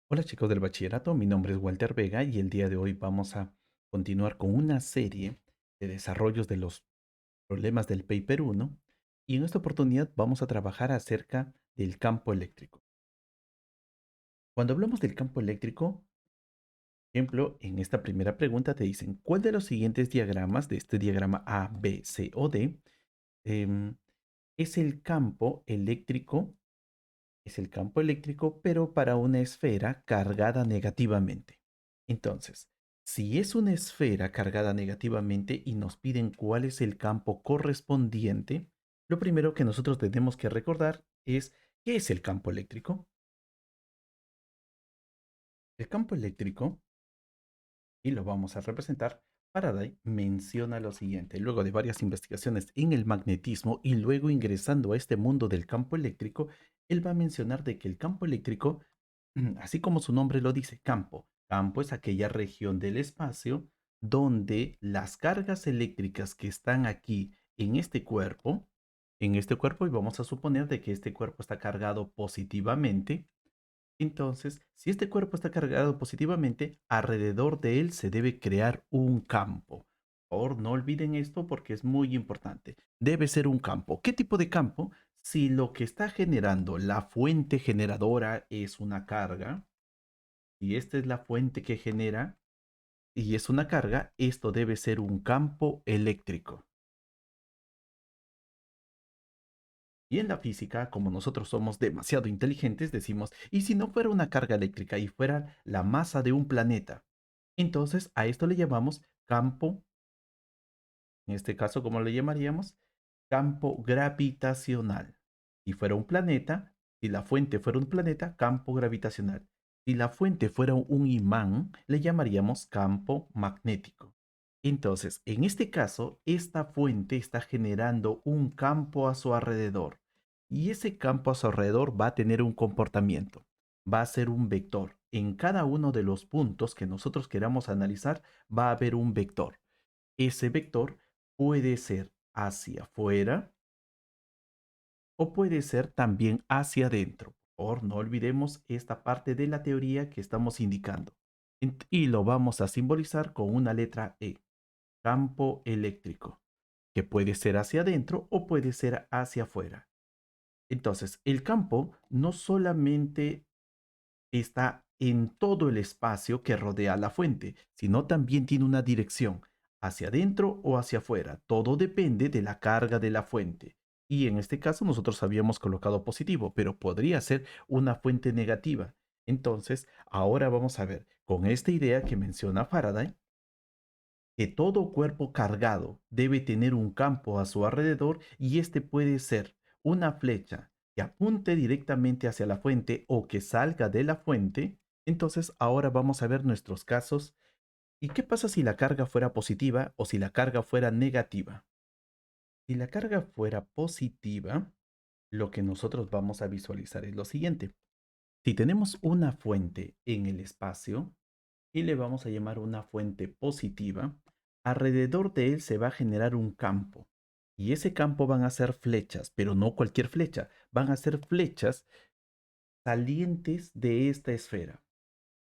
Hola chicos del bachillerato, mi nombre es Walter Vega y el día de hoy vamos a continuar con una serie de desarrollos de los problemas del Paper 1 y en esta oportunidad vamos a trabajar acerca del campo eléctrico. Cuando hablamos del campo eléctrico, por ejemplo, en esta primera pregunta te dicen, ¿cuál de los siguientes diagramas de este diagrama A, B, C o D em, es el campo eléctrico? Es el campo eléctrico, pero para una esfera cargada negativamente. Entonces, si es una esfera cargada negativamente y nos piden cuál es el campo correspondiente, lo primero que nosotros tenemos que recordar es ¿qué es el campo eléctrico? El campo eléctrico, y lo vamos a representar, Faraday menciona lo siguiente, luego de varias investigaciones en el magnetismo y luego ingresando a este mundo del campo eléctrico, él va a mencionar de que el campo eléctrico, así como su nombre lo dice, campo. Campo es aquella región del espacio donde las cargas eléctricas que están aquí en este cuerpo, y vamos a suponer de que este cuerpo está cargado positivamente, entonces, si este cuerpo está cargado positivamente, alrededor de él se debe crear un campo. Por favor, no olviden esto porque es muy importante. Debe ser un campo. ¿Qué tipo de campo? Si lo que está generando la fuente generadora es una carga, y esta es la fuente que genera y es una carga, esto debe ser un campo eléctrico. Y en la física, como nosotros somos demasiado inteligentes, decimos, ¿y si no fuera una carga eléctrica y fuera la masa de un planeta? Entonces a esto le llamamos campo, en este caso, ¿cómo le llamaríamos? Campo gravitacional. Si fuera un planeta, si la fuente fuera un planeta, campo gravitacional. Si la fuente fuera un imán, le llamaríamos campo magnético. Entonces, en este caso, esta fuente está generando un campo a su alrededor. Y ese campo a su alrededor va a tener un comportamiento. Va a ser un vector. En cada uno de los puntos que nosotros queramos analizar, va a haber un vector. Ese vector puede ser hacia afuera o puede ser también hacia adentro. Por no olvidemos esta parte de la teoría que estamos indicando. Y lo vamos a simbolizar con una letra E, campo eléctrico, que puede ser hacia adentro o puede ser hacia afuera. Entonces, el campo no solamente está en todo el espacio que rodea la fuente, sino también tiene una dirección, hacia adentro o hacia afuera. Todo depende de la carga de la fuente. Y en este caso nosotros habíamos colocado positivo, pero podría ser una fuente negativa. Entonces, ahora vamos a ver, con esta idea que menciona Faraday, que todo cuerpo cargado debe tener un campo a su alrededor y este puede ser una flecha que apunte directamente hacia la fuente o que salga de la fuente. Entonces ahora vamos a ver nuestros casos. ¿Y qué pasa si la carga fuera positiva o si la carga fuera negativa? Si la carga fuera positiva, lo que nosotros vamos a visualizar es lo siguiente. Si tenemos una fuente en el espacio, y le vamos a llamar una fuente positiva, alrededor de él se va a generar un campo. Y ese campo van a ser flechas, pero no cualquier flecha, van a ser flechas salientes de esta esfera.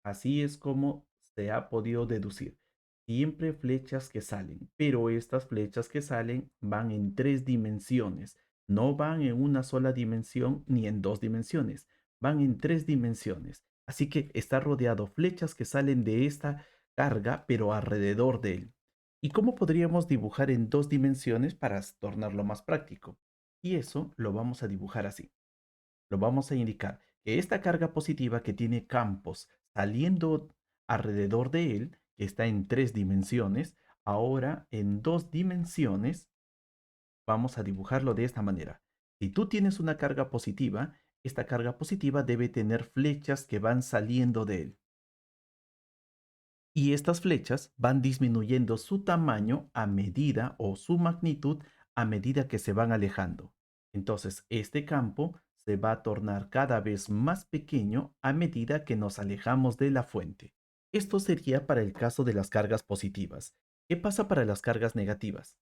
Así es como se ha podido deducir. Siempre flechas que salen, pero estas flechas que salen van en tres dimensiones. No van en una sola dimensión ni en dos dimensiones, van en tres dimensiones. Así que está rodeado flechas que salen de esta carga, pero alrededor de él. ¿Y cómo podríamos dibujar en dos dimensiones para tornarlo más práctico? Y eso lo vamos a dibujar así. Lo vamos a indicar que esta carga positiva que tiene campos saliendo alrededor de él, que está en tres dimensiones, ahora en dos dimensiones vamos a dibujarlo de esta manera. Si tú tienes una carga positiva, esta carga positiva debe tener flechas que van saliendo de él. Y estas flechas van disminuyendo su tamaño a medida o su magnitud a medida que se van alejando. Entonces, este campo se va a tornar cada vez más pequeño a medida que nos alejamos de la fuente. Esto sería para el caso de las cargas positivas. ¿Qué pasa para las cargas negativas?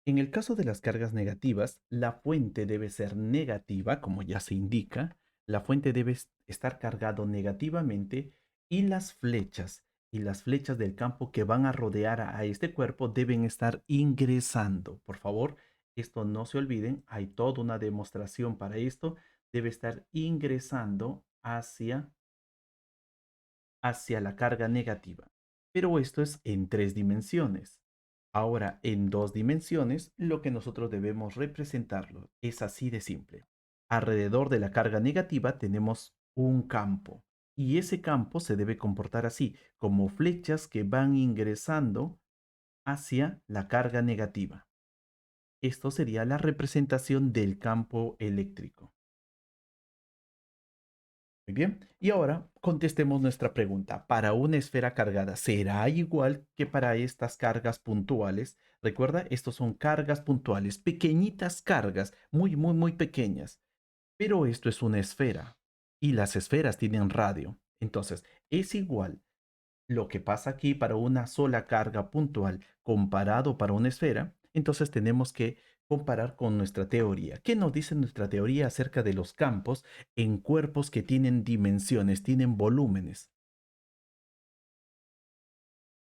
En el caso de las cargas negativas, la fuente debe ser negativa, como ya se indica. la fuente debe estar cargado negativamente y las flechas del campo que van a rodear a este cuerpo deben estar ingresando. Por favor, esto no se olviden, hay toda una demostración para esto. Debe estar ingresando hacia la carga negativa. Pero esto es en 3 dimensiones. Ahora, en 2 dimensiones, lo que nosotros debemos representarlo es así de simple. Alrededor de la carga negativa tenemos un campo y ese campo se debe comportar así, como flechas que van ingresando hacia la carga negativa. Esto sería la representación del campo eléctrico. Muy bien. Y ahora contestemos nuestra pregunta. Para una esfera cargada, ¿será igual que para estas cargas puntuales? Recuerda, estos son cargas puntuales, pequeñitas cargas, muy, muy, muy pequeñas. Pero esto es una esfera y las esferas tienen radio. Entonces, es igual lo que pasa aquí para una sola carga puntual comparado para una esfera, entonces tenemos que comparar con nuestra teoría. ¿Qué nos dice nuestra teoría acerca de los campos en cuerpos que tienen dimensiones, tienen volúmenes?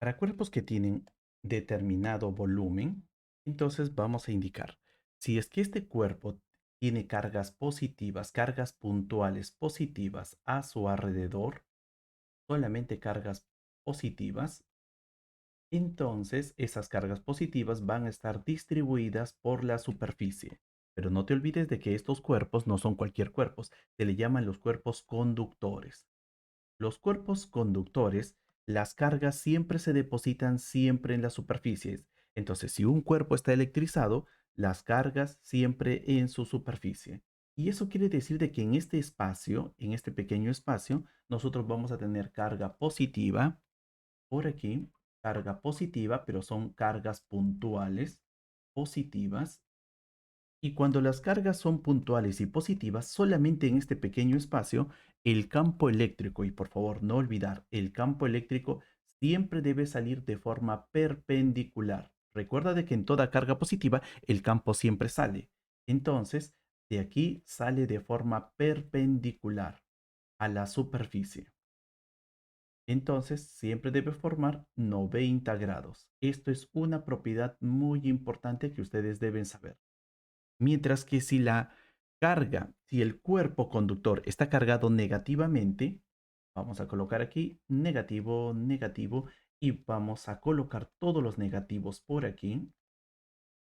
Para cuerpos que tienen determinado volumen, entonces vamos a indicar, si es que este cuerpo tiene cargas positivas, cargas puntuales positivas a su alrededor, solamente cargas positivas, entonces esas cargas positivas van a estar distribuidas por la superficie. Pero no te olvides de que estos cuerpos no son cualquier cuerpos, se le llaman los cuerpos conductores. Los cuerpos conductores, las cargas siempre se depositan siempre en las superficies. Entonces, si un cuerpo está electrizado, las cargas siempre en su superficie. Y eso quiere decir de que en este espacio, en este pequeño espacio, nosotros vamos a tener carga positiva por aquí, carga positiva, pero son cargas puntuales, positivas. Y cuando las cargas son puntuales y positivas, solamente en este pequeño espacio, el campo eléctrico, y por favor no olvidar, el campo eléctrico siempre debe salir de forma perpendicular. Recuerda de que en toda carga positiva el campo siempre sale. Entonces, de aquí sale de forma perpendicular a la superficie. Entonces, siempre debe formar 90 grados. Esto es una propiedad muy importante que ustedes deben saber. Mientras que si el cuerpo conductor está cargado negativamente, vamos a colocar aquí negativo, negativo, y vamos a colocar todos los negativos por aquí.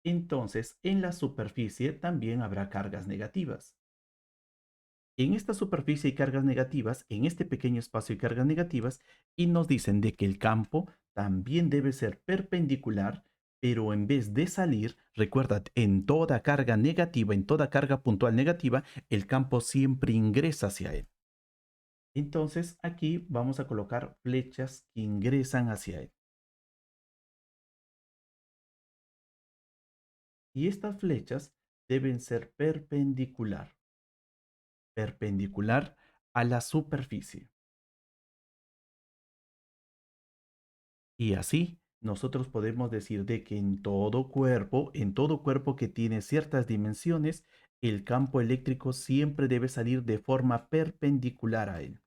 Entonces, en la superficie también habrá cargas negativas. En esta superficie hay cargas negativas, en este pequeño espacio hay cargas negativas, y nos dicen de que el campo también debe ser perpendicular, pero en vez de salir, recuerda, en toda carga negativa, en toda carga puntual negativa, el campo siempre ingresa hacia él. Entonces aquí vamos a colocar flechas que ingresan hacia él. Y estas flechas deben ser perpendicular a la superficie. Y así, nosotros podemos decir de que en todo cuerpo que tiene ciertas dimensiones, el campo eléctrico siempre debe salir de forma perpendicular a él.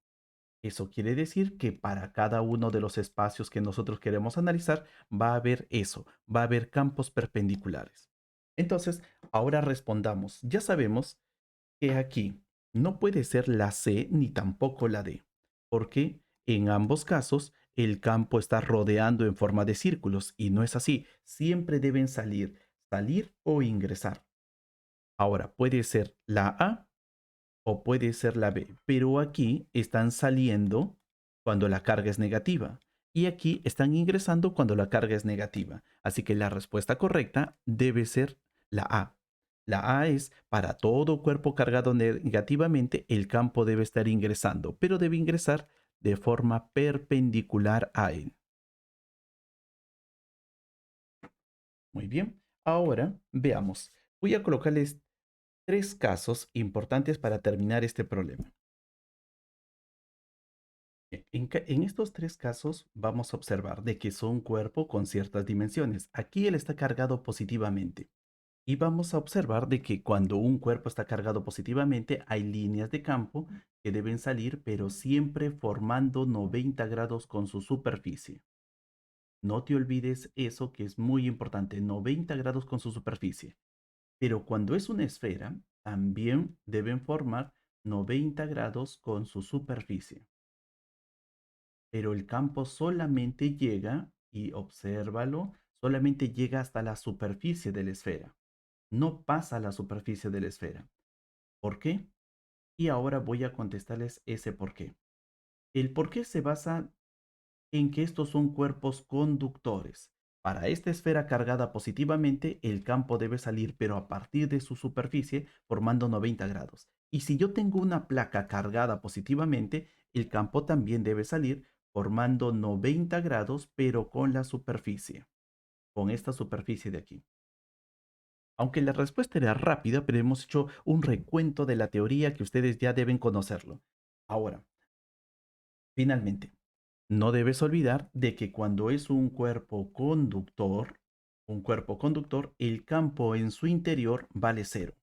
Eso quiere decir que para cada uno de los espacios que nosotros queremos analizar, va a haber eso, va a haber campos perpendiculares. Entonces, ahora respondamos. Ya sabemos que aquí no puede ser la C ni tampoco la D, porque en ambos casos el campo está rodeando en forma de círculos y no es así. Siempre deben salir o ingresar. Ahora puede ser la A o puede ser la B, pero aquí están saliendo cuando la carga es negativa y aquí están ingresando cuando la carga es negativa. Así que la respuesta correcta debe ser la A. La A es para todo cuerpo cargado negativamente, el campo debe estar ingresando, pero debe ingresar de forma perpendicular a él. Muy bien. Ahora veamos. Voy a colocarles 3 casos importantes para terminar este problema. En estos 3 casos vamos a observar de que son un cuerpo con ciertas dimensiones. Aquí él está cargado positivamente. Y vamos a observar de que cuando un cuerpo está cargado positivamente, hay líneas de campo que deben salir, pero siempre formando 90 grados con su superficie. No te olvides eso que es muy importante, 90 grados con su superficie. Pero cuando es una esfera, también deben formar 90 grados con su superficie. Pero el campo solamente llega, y obsérvalo, solamente llega hasta la superficie de la esfera. No pasa a la superficie de la esfera. ¿Por qué? Y ahora voy a contestarles ese por qué. El por qué se basa en que estos son cuerpos conductores. Para esta esfera cargada positivamente, el campo debe salir, pero a partir de su superficie, formando 90 grados. Y si yo tengo una placa cargada positivamente, el campo también debe salir, formando 90 grados, pero con la superficie, con esta superficie de aquí. Aunque la respuesta era rápida, pero hemos hecho un recuento de la teoría que ustedes ya deben conocerlo. Ahora, finalmente, no debes olvidar de que cuando es un cuerpo conductor, el campo en su interior vale cero.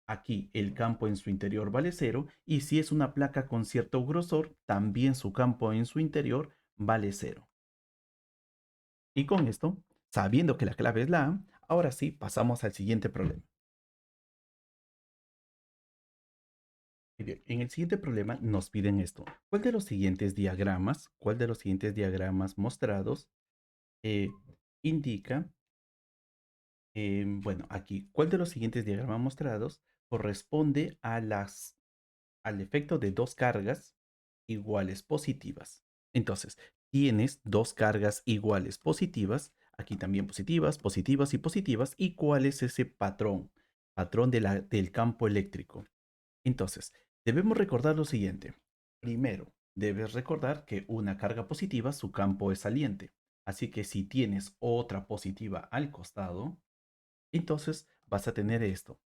Aquí el campo en su interior vale cero y si es una placa con cierto grosor, también su campo en su interior vale cero. Y con esto, sabiendo que la clave es la A, ahora sí pasamos al siguiente problema. Muy bien, en el siguiente problema nos piden esto. Cuál de los siguientes diagramas mostrados eh, indica bueno, aquí, ¿cuál de los siguientes diagramas mostrados corresponde al efecto de dos cargas iguales positivas? Entonces, tienes dos cargas iguales positivas, aquí también positivas, positivas y positivas, ¿y cuál es ese patrón? Patrón del campo eléctrico. Entonces, debemos recordar lo siguiente. Primero, debes recordar que una carga positiva, su campo es saliente. Así que si tienes otra positiva al costado, entonces vas a tener esto.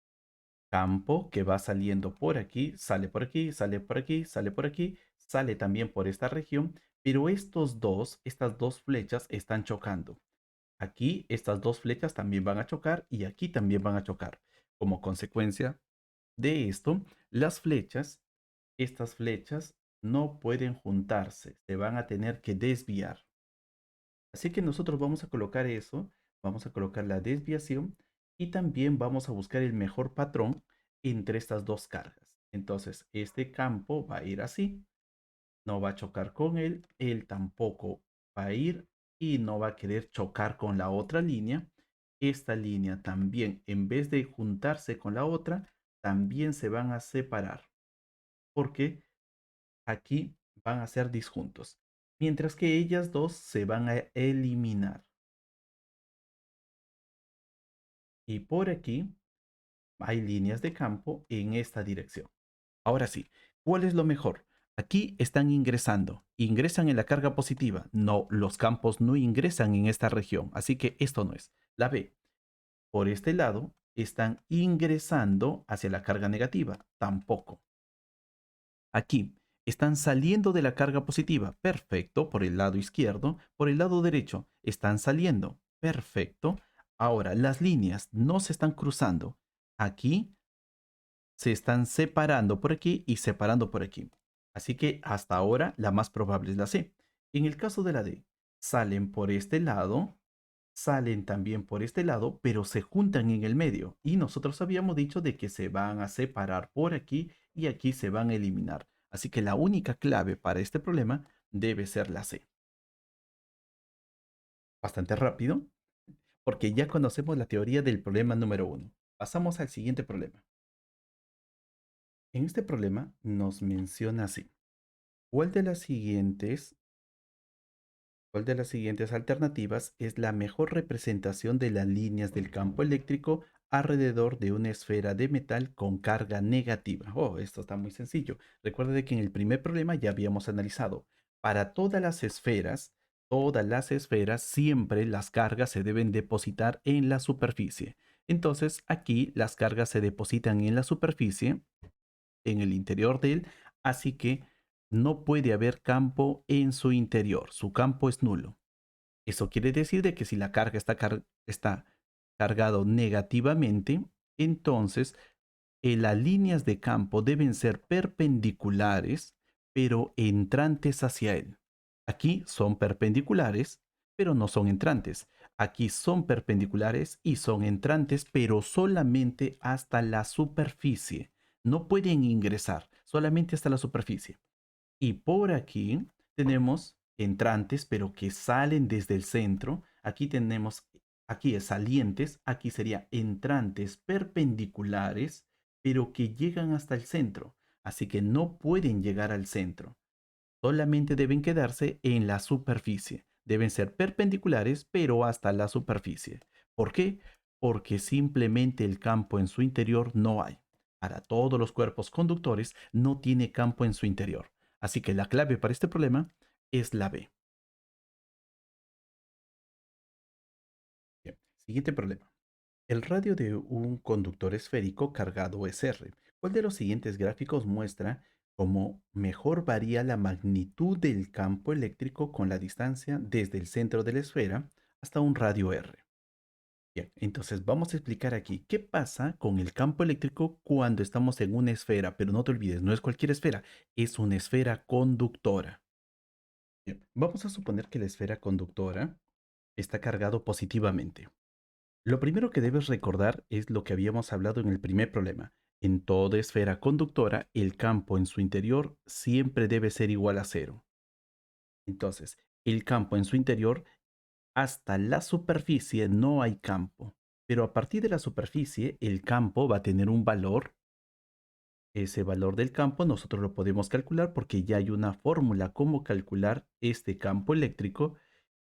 Campo que va saliendo por aquí, sale por aquí, sale por aquí, sale por aquí, sale también por esta región, pero estas dos flechas están chocando. Aquí estas dos flechas también van a chocar y aquí también van a chocar. Como consecuencia de esto, estas flechas no pueden juntarse, se van a tener que desviar. Así que nosotros vamos a colocar eso, vamos a colocar la desviación y también vamos a buscar el mejor patrón entre estas dos cargas. Entonces, este campo va a ir así, no va a chocar con él, él tampoco va a ir y no va a querer chocar con la otra línea. Esta línea también, en vez de juntarse con la otra, también se van a separar porque aquí van a ser disjuntos, mientras que ellas dos se van a eliminar. Y por aquí hay líneas de campo en esta dirección. Ahora sí, ¿cuál es lo mejor? Aquí están ingresando, ingresan en la carga positiva. No, los campos no ingresan en esta región, así que esto no es. La B, por este lado, están ingresando hacia la carga negativa. Tampoco. Aquí, están saliendo de la carga positiva. Perfecto, por el lado izquierdo. Por el lado derecho, están saliendo. Perfecto. Ahora, las líneas no se están cruzando. Aquí se están separando por aquí y separando por aquí. Así que hasta ahora la más probable es la C. En el caso de la D, salen por este lado, salen también por este lado, pero se juntan en el medio. Y nosotros habíamos dicho de que se van a separar por aquí y aquí se van a eliminar. Así que la única clave para este problema debe ser la C. Bastante rápido, porque ya conocemos la teoría del problema número uno. Pasamos al siguiente problema. En este problema nos menciona así. ¿Cuál de las siguientes, cuál de las siguientes alternativas es la mejor representación de las líneas del campo eléctrico alrededor de una esfera de metal con carga negativa? Oh, esto está muy sencillo. Recuerda de que en el primer problema ya habíamos analizado. Para todas las esferas, siempre las cargas se deben depositar en la superficie. Entonces, aquí las cargas se depositan en la superficie en el interior de él, así que no puede haber campo en su interior. Su campo es nulo. Eso quiere decir de que si la carga está cargado negativamente, entonces las líneas de campo deben ser perpendiculares, pero entrantes hacia él. Aquí son perpendiculares, pero no son entrantes. Aquí son perpendiculares y son entrantes, pero solamente hasta la superficie. No pueden ingresar, solamente hasta la superficie. Y por aquí tenemos entrantes, pero que salen desde el centro. Aquí tenemos, aquí es salientes, aquí sería entrantes perpendiculares, pero que llegan hasta el centro. Así que no pueden llegar al centro. Solamente deben quedarse en la superficie. Deben ser perpendiculares, pero hasta la superficie. ¿Por qué? Porque simplemente el campo en su interior no hay. Para todos los cuerpos conductores no tiene campo en su interior. Así que la clave para este problema es la B. Bien, siguiente problema. El radio de un conductor esférico cargado es R. ¿Cuál de los siguientes gráficos muestra cómo mejor varía la magnitud del campo eléctrico con la distancia desde el centro de la esfera hasta un radio R? Bien, entonces vamos a explicar aquí qué pasa con el campo eléctrico cuando estamos en una esfera, pero no te olvides, no es cualquier esfera, es una esfera conductora. Bien, vamos a suponer que la esfera conductora está cargado positivamente. Lo primero que debes recordar es lo que habíamos hablado en el primer problema. En toda esfera conductora, el campo en su interior siempre debe ser igual a cero. Entonces, el campo en su interior, hasta la superficie no hay campo. Pero a partir de la superficie, el campo va a tener un valor. Ese valor del campo nosotros lo podemos calcular porque ya hay una fórmula cómo calcular este campo eléctrico.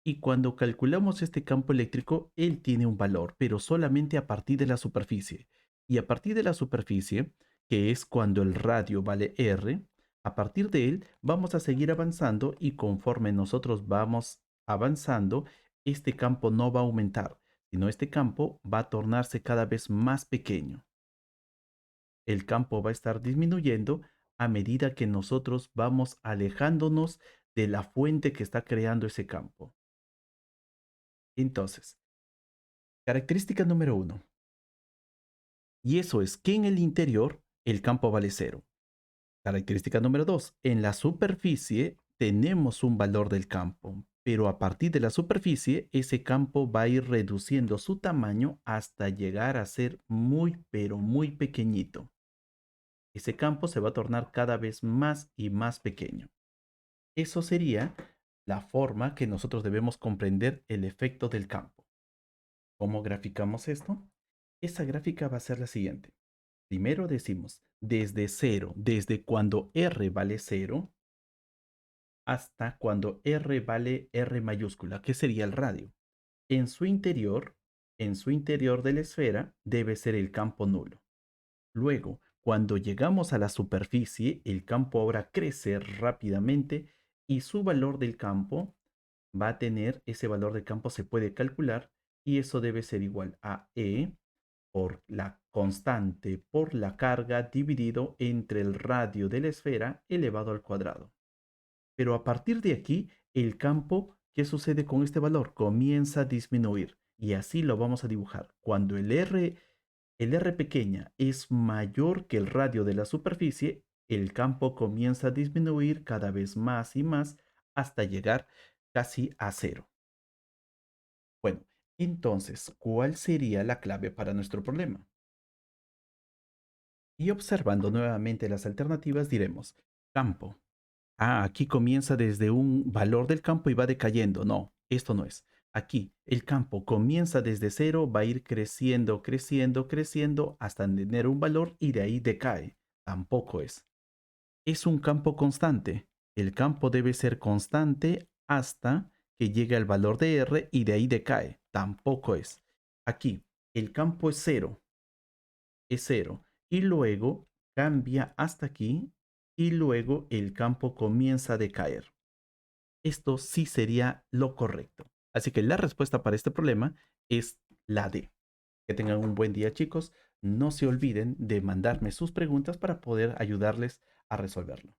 Y cuando calculamos este campo eléctrico, él tiene un valor, pero solamente a partir de la superficie. Y a partir de la superficie, que es cuando el radio vale R, a partir de él vamos a seguir avanzando y conforme nosotros vamos avanzando, este campo no va a aumentar, sino este campo va a tornarse cada vez más pequeño. El campo va a estar disminuyendo a medida que nosotros vamos alejándonos de la fuente que está creando ese campo. Entonces, característica número uno. Y eso es que en el interior el campo vale cero. Característica número 2. En la superficie tenemos un valor del campo, pero a partir de la superficie ese campo va a ir reduciendo su tamaño hasta llegar a ser muy, pero muy pequeñito. Ese campo se va a tornar cada vez más y más pequeño. Eso sería la forma que nosotros debemos comprender el efecto del campo. ¿Cómo graficamos esto? Esa gráfica va a ser la siguiente. Primero decimos desde cero, desde cuando R vale cero hasta cuando R vale R mayúscula, que sería el radio. En su interior, en su interior de la esfera debe ser el campo nulo. Luego, cuando llegamos a la superficie, el campo ahora crece rápidamente y su valor del campo va a tener, ese valor del campo se puede calcular y eso debe ser igual a E por la constante por la carga dividido entre el radio de la esfera elevado al cuadrado. Pero a partir de aquí, el campo, ¿qué sucede con este valor? Comienza a disminuir y así lo vamos a dibujar. Cuando el R pequeña es mayor que el radio de la superficie, el campo comienza a disminuir cada vez más y más hasta llegar casi a cero. Bueno, entonces, ¿cuál sería la clave para nuestro problema? Y observando nuevamente las alternativas diremos, campo. Ah, aquí comienza desde un valor del campo y va decayendo. No, esto no es. Aquí el campo comienza desde cero, va a ir creciendo, creciendo, creciendo hasta tener un valor y de ahí decae. Tampoco es. Es un campo constante. El campo debe ser constante hasta que llegue al valor de R y de ahí decae. Tampoco es. Aquí el campo es cero y luego cambia hasta aquí y luego el campo comienza a decaer. Esto sí sería lo correcto. Así que la respuesta para este problema es la D. Que tengan un buen día, chicos. No se olviden de mandarme sus preguntas para poder ayudarles a resolverlo.